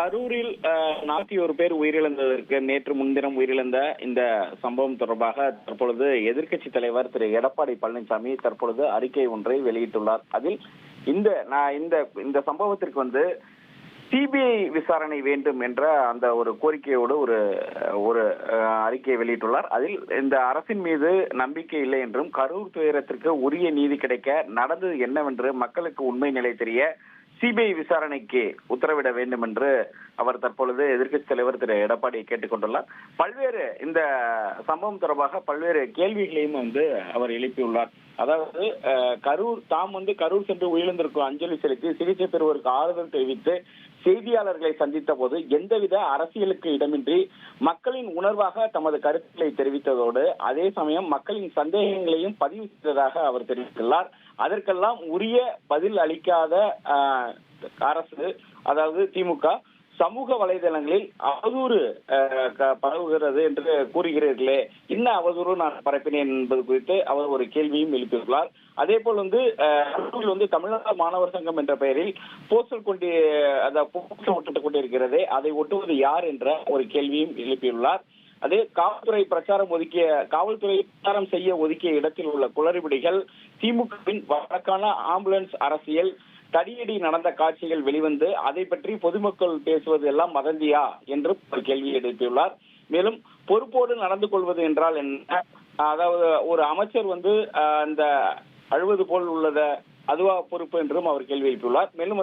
கரூரில் 41 பேர் உயிரிழந்ததற்கு நேற்று முன்தினம் உயிரிழந்த இந்த சம்பவம் தொடர்பாக தற்பொழுது எதிர்க்கட்சித் தலைவர் திரு எடப்பாடி பழனிசாமி தற்பொழுது அறிக்கை ஒன்றை வெளியிட்டுள்ளார். அதில் இந்த சம்பவத்திற்கு சிபிஐ விசாரணை வேண்டும் என்ற அந்த ஒரு கோரிக்கையோடு ஒரு அறிக்கையை வெளியிட்டுள்ளார். அதில் இந்த அரசின் மீது நம்பிக்கை இல்லை என்றும் கரூர் துயரத்திற்கு உரிய நீதி கிடைக்க நடந்தது என்னவென்று மக்களுக்கு உண்மை நிலை தெரிய சிபிஐ விசாரணைக்கு உத்தரவிட வேண்டும் என்று அவர் தற்பொழுது எதிர்க்கட்சித் தலைவர் திரு எடப்பாடியை கேட்டுக் கொண்டுள்ளார். பல்வேறு இந்த சம்பவம் தொடர்பாக பல்வேறு கேள்விகளையும் அவர் எழுப்பியுள்ளார். அதாவது கரூர் சென்று உயிரிழந்திருக்கும் அஞ்சலி செலுத்தி சிகிச்சை பெறுவோருக்கு ஆறுதல் தெரிவித்து செய்தியாளர்களை சந்தித்த போது எந்தவித அரசியலுக்கு இடமின்றி மக்களின் உணர்வாக தமது கருத்துக்களை தெரிவித்ததோடு அதே சமயம் மக்களின் சந்தேகங்களையும் பதிவு செய்ததாக அவர் தெரிவித்துள்ளார். அதற்கெல்லாம் உரிய பதில் அளிக்காத அரசு, அதாவது திமுக, சமூக வலைதளங்களில் அவதூறு பரவுகிறது என்று கூறுகிறீர்களே, என்ன அவதூறு நான் பரப்பினேன் என்பது குறித்து அவர் ஒரு கேள்வியும் எழுப்பியுள்ளார். அதே போல் தமிழ்நாடு மாணவர் சங்கம் என்ற பெயரில் போஸ்டர் ஒட்டுக் கொண்டிருக்கிறதே, அதை ஒட்டுவது யார் என்ற ஒரு கேள்வியும் எழுப்பியுள்ளார். அதே காவல்துறை பிரச்சாரம் செய்ய ஒதுக்கிய இடத்தில் உள்ள குளறுபடிகள், திமுகவின் வழக்கான ஆம்புலன்ஸ் அரசியல், தடியடி நடந்த காட்சிகள் வெளிவந்து அதை பற்றி பொதுமக்கள் பேசுவது எல்லாம் வதந்தியா என்று ஒரு கேள்வி எழுப்பியுள்ளார். மேலும் பொறுப்போடு நடந்து கொள்வது என்றால் என்ன, அதாவது ஒரு அமைச்சர் அந்த அழுவது போல் உள்ளத அதுவா பொறுப்பு என்றும் அவர் கேள்வி எழுப்பியுள்ளார். மேலும்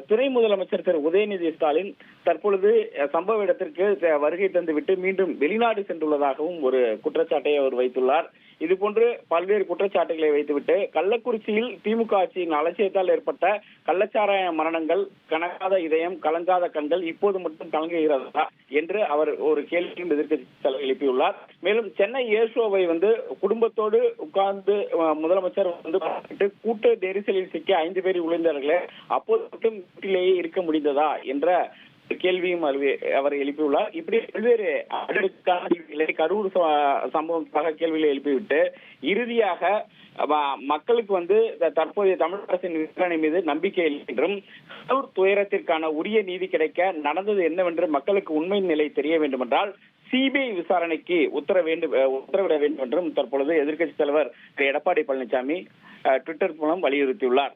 துணை முதலமைச்சர் திரு உதயநிதி ஸ்டாலின் தற்பொழுது சம்பவ இடத்திற்கு வருகை தந்துவிட்டு மீண்டும் வெளிநாடு சென்றுள்ளதாகவும் ஒரு குற்றச்சாட்டை அவர் வைத்துள்ளார். இதுபோன்று பல்வேறு குற்றச்சாட்டுகளை வைத்துவிட்டு கள்ளக்குறிச்சியில் திமுக ஆட்சியின் அலட்சியத்தால் ஏற்பட்ட கள்ளச்சாராய மரணங்கள், கனகாத இதயம், கலங்காத கண்கள் இப்போது மட்டும் கலங்குகிறதா என்று அவர் ஒரு கேள்வியும் எதிர்க்கட்சி தலைவர் எழுப்பியுள்ளார். மேலும் சென்னை ஏர் ஷோவை குடும்பத்தோடு உட்கார்ந்து முதலமைச்சர் கூட்ட நெரிசலில் சிக்கி 5 பேர் விழுந்தார்களே, அப்போது மட்டும் வீட்டிலேயே இருக்க முடிந்ததா என்ற கேள்வியும் அவர் எழுப்பியுள்ளார். இப்படி பல்வேறு கரூர் சம்பவமாக கேள்விகளை எழுப்பிவிட்டு இறுதியாக மக்களுக்கு தற்போதைய தமிழக அரசின் விசாரணை மீது நம்பிக்கை இல்லை என்றும் கரூர் துயரத்திற்கான உரிய நீதி கிடைக்க நடந்தது என்னவென்று மக்களுக்கு உண்மை நிலை தெரிய வேண்டும் என்றால் சிபிஐ விசாரணைக்கு உத்தரவிட வேண்டும் என்றும் தற்பொழுது எதிர்க்கட்சித் தலைவர் திரு எடப்பாடி பழனிசாமி ட்விட்டர் மூலம் வலியுறுத்தியுள்ளார்.